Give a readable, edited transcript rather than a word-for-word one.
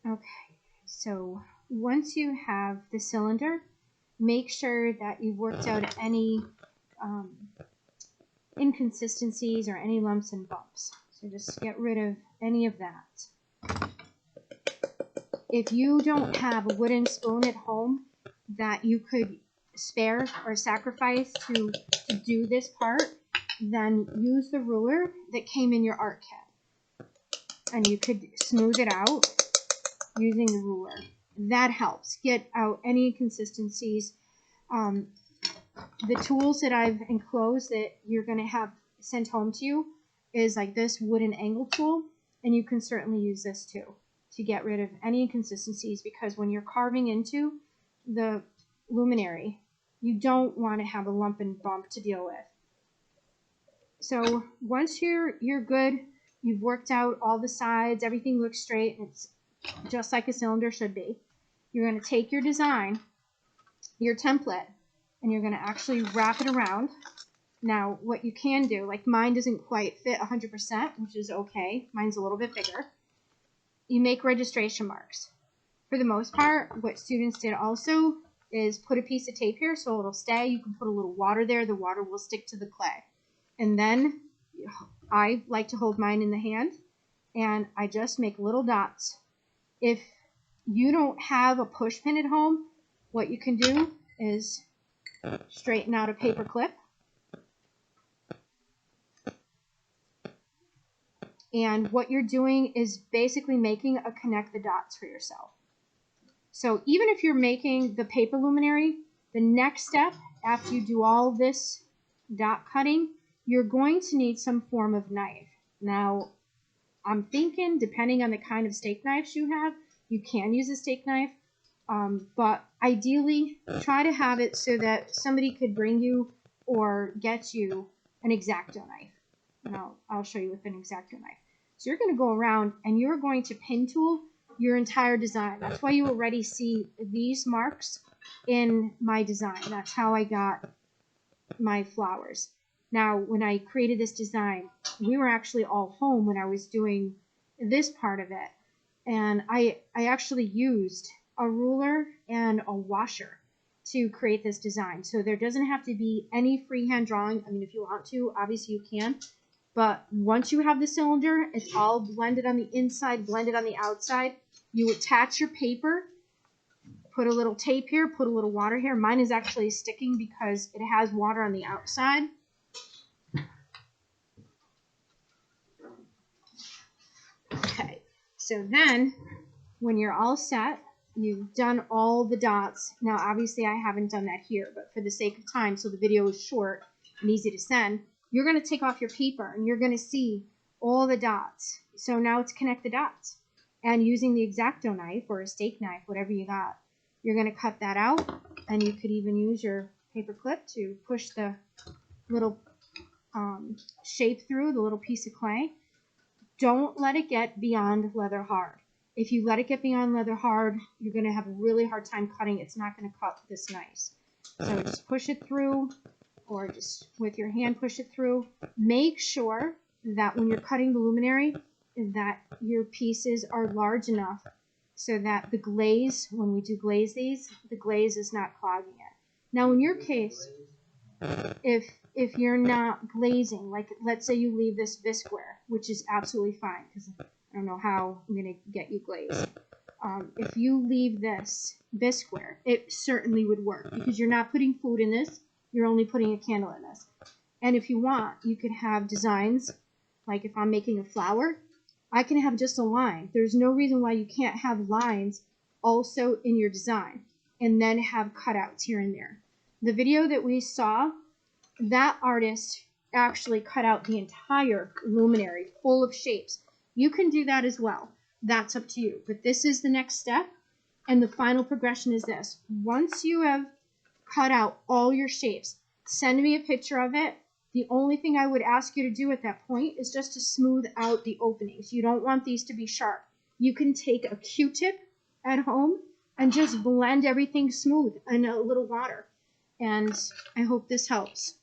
Okay, so once you have the cylinder, make sure that you've worked out any inconsistencies or any lumps and bumps. So just get rid of any of that. If you don't have a wooden spoon at home that you could spare or sacrifice to do this part, then use the ruler that came in your art kit. And you could smooth it out using the ruler. That helps get out any inconsistencies. The tools that I've enclosed that you're going to have sent home to you is like this wooden angle tool, and you can certainly use this too to get rid of any inconsistencies, because when you're carving into the luminary, you don't want to have a lump and bump to deal with. So once you're good, you've worked out all the sides, everything looks straight, and it's just like a cylinder should be. You're going to take your design, your template, and you're going to actually wrap it around. Now, what you can do, like mine doesn't quite fit 100%, which is okay. Mine's a little bit bigger. You make registration marks. For the most part, what students did also is put a piece of tape here so it'll stay. You can put a little water there. The water will stick to the clay. And then I like to hold mine in the hand, and I just make little dots. If you don't have a push pin at home, what you can do is straighten out a paper clip. And what you're doing is basically making a connect the dots for yourself. So even if you're making the paper luminary, the next step after you do all this dot cutting, you're going to need some form of knife. Now, I'm thinking, depending on the kind of steak knives you have, you can use a steak knife, but ideally try to have it so that somebody could bring you or get you an X-Acto knife. And I'll show you with an X-Acto knife. So you're going to go around and you're going to pin tool your entire design. That's why you already see these marks in my design. That's how I got my flowers. Now, when I created this design, we were actually all home when I was doing this part of it. And I actually used a ruler and a washer to create this design. So there doesn't have to be any freehand drawing. I mean, if you want to, obviously you can. But once you have the cylinder, it's all blended on the inside, blended on the outside. You attach your paper, put a little tape here, put a little water here. Mine is actually sticking because it has water on the outside. Okay, so then when you're all set, you've done all the dots. Now, obviously, I haven't done that here, but for the sake of time, so the video is short and easy to send, you're going to take off your paper and you're going to see all the dots. So now it's connect the dots. And using the X-Acto knife or a steak knife, whatever you got, you're going to cut that out. And you could even use your paper clip to push the little shape through, the little piece of clay. Don't let it get beyond leather hard. If you let it get beyond leather hard, you're going to have a really hard time cutting. It's not going to cut this nice. So just push it through, or just with your hand push it through. Make sure that when you're cutting the luminary, that your pieces are large enough so that the glaze, when we do glaze these, the glaze is not clogging it. Now in your case, if you're not glazing, like let's say you leave this bisqueware, which is absolutely fine because I don't know how I'm going to get you glazed. If you leave this bisqueware, it certainly would work because you're not putting food in this, you're only putting a candle in this. And if you want, you could have designs, like if I'm making a flower, I can have just a line. There's no reason why you can't have lines also in your design and then have cutouts here and there. The video that we saw, that artist actually cut out the entire luminary full of shapes. You can do that as well. That's up to you. But this is the next step, and the final progression is this. Once you have cut out all your shapes, send me a picture of it. The only thing I would ask you to do at that point is just to smooth out the openings. You don't want these to be sharp. You can take a Q-tip at home and just blend everything smooth in a little water. And I hope this helps.